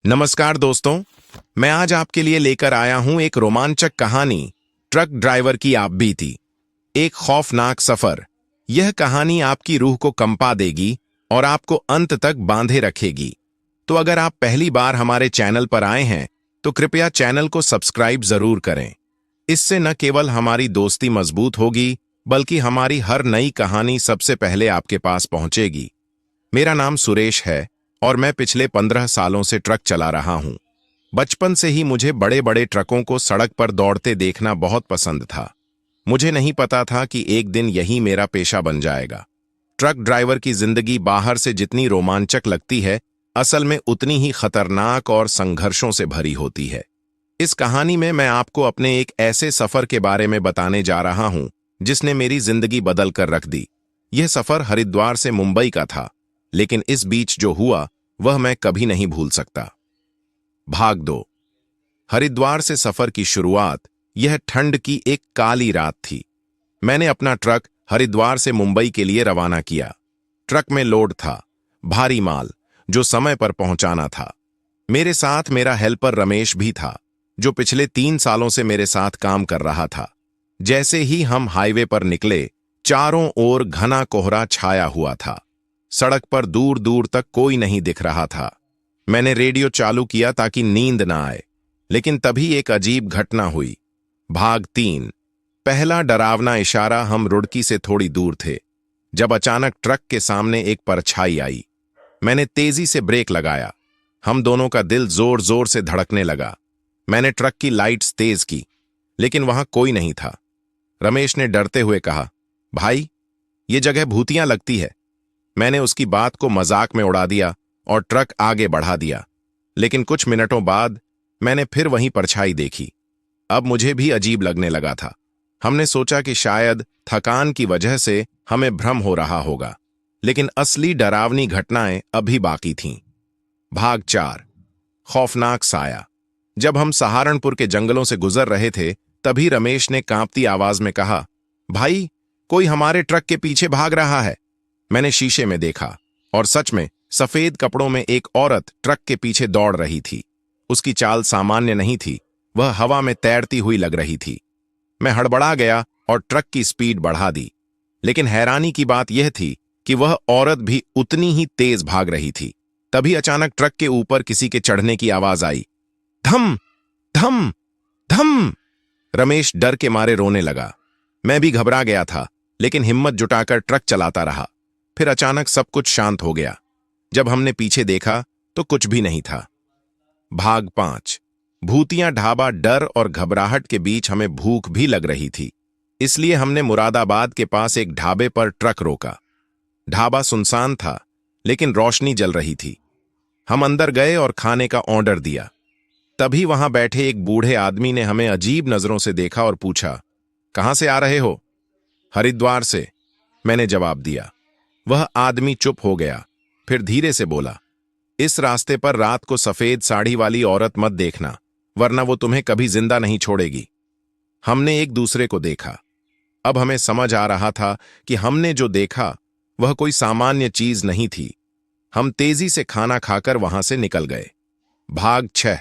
नमस्कार दोस्तों, मैं आज आपके लिए लेकर आया हूं एक रोमांचक कहानी, ट्रक ड्राइवर की आप बीती। एक खौफनाक सफर। यह कहानी आपकी रूह को कंपा देगी और आपको अंत तक बांधे रखेगी। तो अगर आप पहली बार हमारे चैनल पर आए हैं, तो कृपया चैनल को सब्सक्राइब जरूर करें। इससे न केवल हमारी दोस्ती मजबूत होगी, बल्कि हमारी हर नई कहानी सबसे पहले आपके पास पहुंचेगी। मेरा नाम सुरेश है और मैं पिछले 15 सालों से ट्रक चला रहा हूं। बचपन से ही मुझे बड़े बड़े ट्रकों को सड़क पर दौड़ते देखना बहुत पसंद था। मुझे नहीं पता था कि एक दिन यही मेरा पेशा बन जाएगा। ट्रक ड्राइवर की जिंदगी बाहर से जितनी रोमांचक लगती है, असल में उतनी ही खतरनाक और संघर्षों से भरी होती है। इस कहानी में मैं आपको अपने एक ऐसे सफर के बारे में बताने जा रहा हूं जिसने मेरी जिंदगी बदल कर रख दी। यह सफर हरिद्वार से मुंबई का था, लेकिन इस बीच जो हुआ वह मैं कभी नहीं भूल सकता। भाग 2। हरिद्वार से सफर की शुरुआत यह ठंड की एक काली रात थी। मैंने अपना ट्रक हरिद्वार से मुंबई के लिए रवाना किया। ट्रक में लोड था, भारी माल, जो समय पर पहुंचाना था। मेरे साथ मेरा हेल्पर रमेश भी था, जो पिछले 3 सालों से मेरे साथ काम कर रहा था। जैसे ही हम हाईवे पर निकले, चारों ओर घना कोहरा छाया हुआ था। सड़क पर दूर दूर तक कोई नहीं दिख रहा था। मैंने रेडियो चालू किया ताकि नींद ना आए, लेकिन तभी एक अजीब घटना हुई। भाग 3। पहला डरावना इशारा। हम रुड़की से थोड़ी दूर थे, जब अचानक ट्रक के सामने एक परछाई आई। मैंने तेजी से ब्रेक लगाया। हम दोनों का दिल जोर जोर से धड़कने लगा। मैंने ट्रक की लाइट्स तेज की, लेकिन वहां कोई नहीं था। रमेश ने डरते हुए कहा, भाई, ये जगह भूतिया लगती है। मैंने उसकी बात को मजाक में उड़ा दिया और ट्रक आगे बढ़ा दिया। लेकिन कुछ मिनटों बाद मैंने फिर वहीं परछाई देखी। अब मुझे भी अजीब लगने लगा था। हमने सोचा कि शायद थकान की वजह से हमें भ्रम हो रहा होगा, लेकिन असली डरावनी घटनाएं अभी बाकी थीं। भाग 4। खौफनाक साया। जब हम सहारनपुर के जंगलों से गुजर रहे थे, तभी रमेश ने कांपती आवाज में कहा, भाई, कोई हमारे ट्रक के पीछे भाग रहा है। मैंने शीशे में देखा और सच में सफेद कपड़ों में एक औरत ट्रक के पीछे दौड़ रही थी। उसकी चाल सामान्य नहीं थी, वह हवा में तैरती हुई लग रही थी। मैं हड़बड़ा गया और ट्रक की स्पीड बढ़ा दी। लेकिन हैरानी की बात यह थी कि वह औरत भी उतनी ही तेज भाग रही थी। तभी अचानक ट्रक के ऊपर किसी के चढ़ने की आवाज आई। धम धम धम। रमेश डर के मारे रोने लगा। मैं भी घबरा गया था, लेकिन हिम्मत जुटाकर ट्रक चलाता रहा। फिर अचानक सब कुछ शांत हो गया। जब हमने पीछे देखा तो कुछ भी नहीं था। भाग 5। भूतिया ढाबा। डर और घबराहट के बीच हमें भूख भी लग रही थी, इसलिए हमने मुरादाबाद के पास एक ढाबे पर ट्रक रोका। ढाबा सुनसान था, लेकिन रोशनी जल रही थी। हम अंदर गए और खाने का ऑर्डर दिया। तभी वहां बैठे एक बूढ़े आदमी ने हमें अजीब नजरों से देखा और पूछा, कहां से आ रहे हो? हरिद्वार से, मैंने जवाब दिया। वह आदमी चुप हो गया, फिर धीरे से बोला, इस रास्ते पर रात को सफेद साड़ी वाली औरत मत देखना, वरना वो तुम्हें कभी जिंदा नहीं छोड़ेगी। हमने एक दूसरे को देखा। अब हमें समझ आ रहा था कि हमने जो देखा वह कोई सामान्य चीज नहीं थी। हम तेजी से खाना खाकर वहां से निकल गए। भाग 6।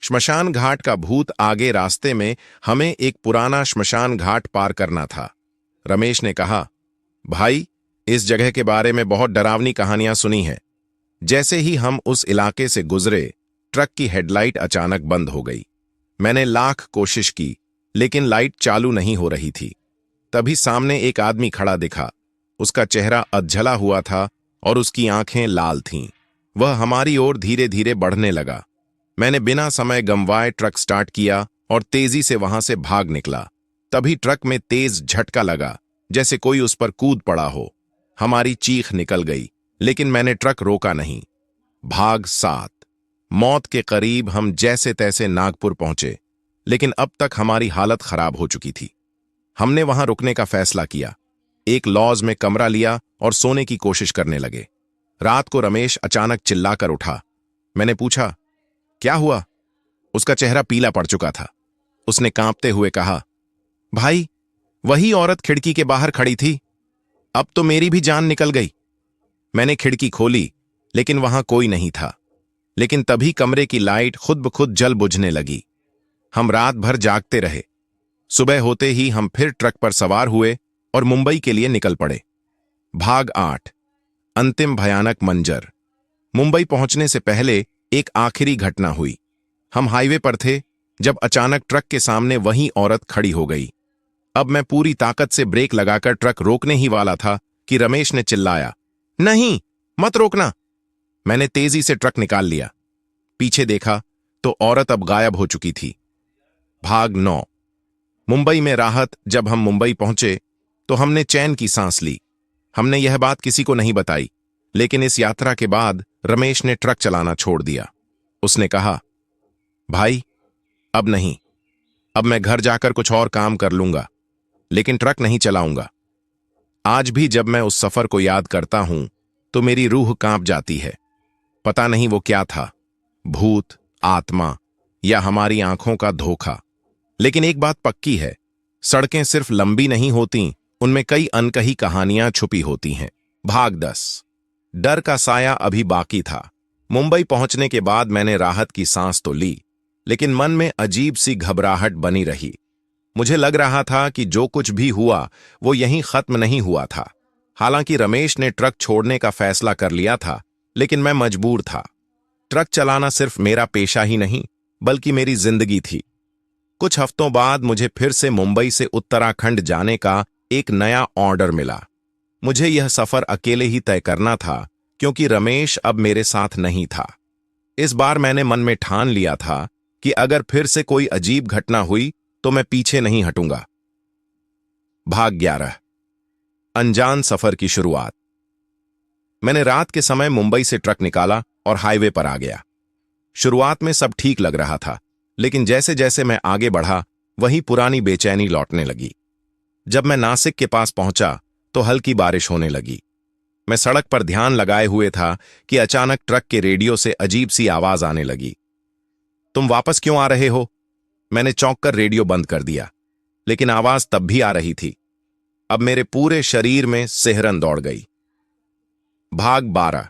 श्मशान घाट का भूत। आगे रास्ते में हमें एक पुराना श्मशान घाट पार करना था। रमेश ने कहा, भाई, इस जगह के बारे में बहुत डरावनी कहानियां सुनी हैं। जैसे ही हम उस इलाके से गुजरे, ट्रक की हेडलाइट अचानक बंद हो गई। मैंने लाख कोशिश की, लेकिन लाइट चालू नहीं हो रही थी। तभी सामने एक आदमी खड़ा दिखा। उसका चेहरा अधजला हुआ था और उसकी आंखें लाल थीं। वह हमारी ओर धीरे धीरे बढ़ने लगा। मैंने बिना समय गंवाए ट्रक स्टार्ट किया और तेजी से वहां से भाग निकला। तभी ट्रक में तेज झटका लगा, जैसे कोई उस पर कूद पड़ा हो। हमारी चीख निकल गई, लेकिन मैंने ट्रक रोका नहीं। भाग 7। मौत के करीब। हम जैसे तैसे नागपुर पहुंचे, लेकिन अब तक हमारी हालत खराब हो चुकी थी। हमने वहां रुकने का फैसला किया। एक लॉज में कमरा लिया और सोने की कोशिश करने लगे। रात को रमेश अचानक चिल्लाकर उठा। मैंने पूछा, क्या हुआ? उसका चेहरा पीला पड़ चुका था। उसने कांपते हुए कहा, भाई, वही औरत खिड़की के बाहर खड़ी थी। अब तो मेरी भी जान निकल गई। मैंने खिड़की खोली, लेकिन वहां कोई नहीं था। लेकिन तभी कमरे की लाइट खुद ब खुद जल बुझने लगी। हम रात भर जागते रहे। सुबह होते ही हम फिर ट्रक पर सवार हुए और मुंबई के लिए निकल पड़े। भाग 8। अंतिम भयानक मंजर। मुंबई पहुंचने से पहले एक आखिरी घटना हुई। हम हाईवे पर थे जब अचानक ट्रक के सामने वही औरत खड़ी हो गई। अब मैं पूरी ताकत से ब्रेक लगाकर ट्रक रोकने ही वाला था कि रमेश ने चिल्लाया, नहीं, मत रोकना। मैंने तेजी से ट्रक निकाल लिया। पीछे देखा तो औरत अब गायब हो चुकी थी। भाग 9। मुंबई में राहत। जब हम मुंबई पहुंचे तो हमने चैन की सांस ली। हमने यह बात किसी को नहीं बताई, लेकिन इस यात्रा के बाद रमेश ने ट्रक चलाना छोड़ दिया। उसने कहा, भाई, अब नहीं, अब मैं घर जाकर कुछ और काम कर लूंगा, लेकिन ट्रक नहीं चलाऊंगा। आज भी जब मैं उस सफर को याद करता हूं तो मेरी रूह कांप जाती है। पता नहीं वो क्या था, भूत, आत्मा या हमारी आंखों का धोखा। लेकिन एक बात पक्की है, सड़कें सिर्फ लंबी नहीं होती, उनमें कई अनकही कहानियां छुपी होती हैं। भाग 10। डर का साया अभी बाकी था। मुंबई पहुंचने के बाद मैंने राहत की सांस तो ली, लेकिन मन में अजीब सी घबराहट बनी रही। मुझे लग रहा था कि जो कुछ भी हुआ वो यहीं खत्म नहीं हुआ था। हालांकि रमेश ने ट्रक छोड़ने का फैसला कर लिया था, लेकिन मैं मजबूर था। ट्रक चलाना सिर्फ मेरा पेशा ही नहीं, बल्कि मेरी जिंदगी थी। कुछ हफ्तों बाद मुझे फिर से मुंबई से उत्तराखंड जाने का एक नया ऑर्डर मिला। मुझे यह सफर अकेले ही तय करना था, क्योंकि रमेश अब मेरे साथ नहीं था। इस बार मैंने मन में ठान लिया था कि अगर फिर से कोई अजीब घटना हुई तो मैं पीछे नहीं हटूंगा। भाग 11। अनजान सफर की शुरुआत। मैंने रात के समय मुंबई से ट्रक निकाला और हाईवे पर आ गया। शुरुआत में सब ठीक लग रहा था, लेकिन जैसे जैसे मैं आगे बढ़ा वही पुरानी बेचैनी लौटने लगी। जब मैं नासिक के पास पहुंचा तो हल्की बारिश होने लगी। मैं सड़क पर ध्यान लगाए हुए था कि अचानक ट्रक के रेडियो से अजीब सी आवाज आने लगी, तुम वापस क्यों आ रहे हो? मैंने चौंक कर रेडियो बंद कर दिया, लेकिन आवाज तब भी आ रही थी। अब मेरे पूरे शरीर में सिहरन दौड़ गई। भाग 12।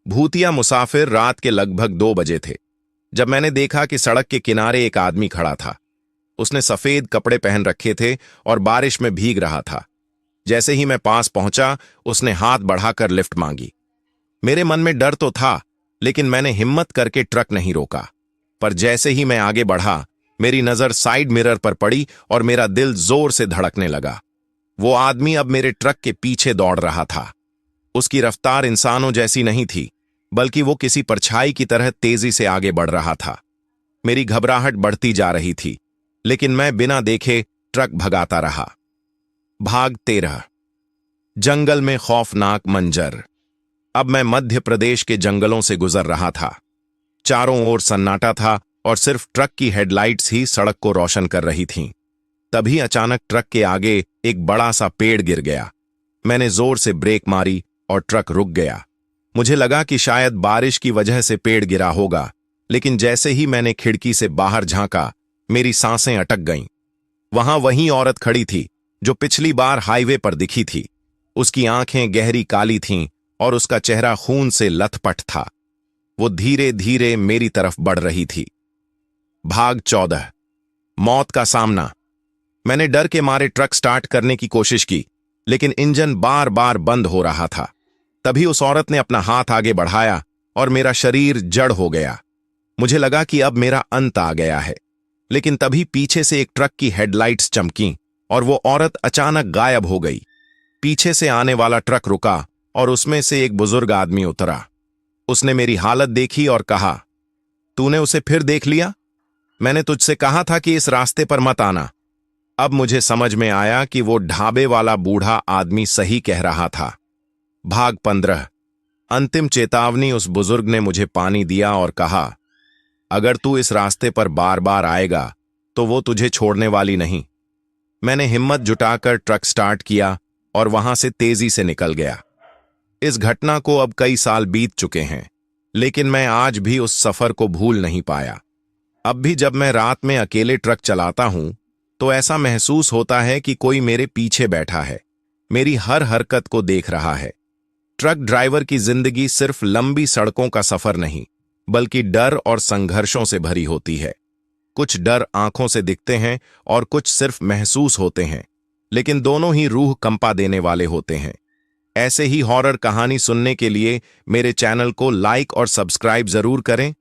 भूतिया मुसाफिर। रात के लगभग 2 बजे थे जब मैंने देखा कि सड़क के किनारे एक आदमी खड़ा था। उसने सफेद कपड़े पहन रखे थे और बारिश में भीग रहा था। जैसे ही मैं पास पहुंचा, उसने हाथ बढ़ाकर लिफ्ट मांगी। मेरे मन में डर तो था, लेकिन मैंने हिम्मत करके ट्रक नहीं रोका। पर जैसे ही मैं आगे बढ़ा, मेरी नजर साइड मिरर पर पड़ी और मेरा दिल जोर से धड़कने लगा। वो आदमी अब मेरे ट्रक के पीछे दौड़ रहा था। उसकी रफ्तार इंसानों जैसी नहीं थी, बल्कि वो किसी परछाई की तरह तेजी से आगे बढ़ रहा था। मेरी घबराहट बढ़ती जा रही थी, लेकिन मैं बिना देखे ट्रक भगाता रहा। भाग 13। जंगल में खौफनाक मंजर। अब मैं मध्य प्रदेश के जंगलों से गुजर रहा था। चारों ओर सन्नाटा था और सिर्फ ट्रक की हेडलाइट्स ही सड़क को रोशन कर रही थीं। तभी अचानक ट्रक के आगे एक बड़ा सा पेड़ गिर गया। मैंने जोर से ब्रेक मारी और ट्रक रुक गया। मुझे लगा कि शायद बारिश की वजह से पेड़ गिरा होगा, लेकिन जैसे ही मैंने खिड़की से बाहर झांका, मेरी सांसें अटक गईं। वहां वही औरत खड़ी थी जो पिछली बार हाईवे पर दिखी थी। उसकी आंखें गहरी काली थीं और उसका चेहरा खून से लथपथ था। वो धीरे धीरे मेरी तरफ बढ़ रही थी। भाग 14। मौत का सामना। मैंने डर के मारे ट्रक स्टार्ट करने की कोशिश की, लेकिन इंजन बार बार बंद हो रहा था। तभी उस औरत ने अपना हाथ आगे बढ़ाया और मेरा शरीर जड़ हो गया। मुझे लगा कि अब मेरा अंत आ गया है, लेकिन तभी पीछे से एक ट्रक की हेडलाइट्स चमकीं और वो औरत अचानक गायब हो गई। पीछे से आने वाला ट्रक रुका और उसमें से एक बुजुर्ग आदमी उतरा। उसने मेरी हालत देखी और कहा, तूने उसे फिर देख लिया? मैंने तुझसे कहा था कि इस रास्ते पर मत आना। अब मुझे समझ में आया कि वो ढाबे वाला बूढ़ा आदमी सही कह रहा था। भाग 15। अंतिम चेतावनी। उस बुजुर्ग ने मुझे पानी दिया और कहा, अगर तू इस रास्ते पर बार बार आएगा तो वो तुझे छोड़ने वाली नहीं। मैंने हिम्मत जुटाकर ट्रक स्टार्ट किया और वहां से तेजी से निकल गया। इस घटना को अब कई साल बीत चुके हैं, लेकिन मैं आज भी उस सफर को भूल नहीं पाया। अब भी जब मैं रात में अकेले ट्रक चलाता हूं तो ऐसा महसूस होता है कि कोई मेरे पीछे बैठा है, मेरी हर हरकत को देख रहा है। ट्रक ड्राइवर की जिंदगी सिर्फ लंबी सड़कों का सफर नहीं, बल्कि डर और संघर्षों से भरी होती है। कुछ डर आंखों से दिखते हैं और कुछ सिर्फ महसूस होते हैं, लेकिन दोनों ही रूह कंपा देने वाले होते हैं। ऐसे ही हॉरर कहानी सुनने के लिए मेरे चैनल को लाइक और सब्सक्राइब जरूर करें।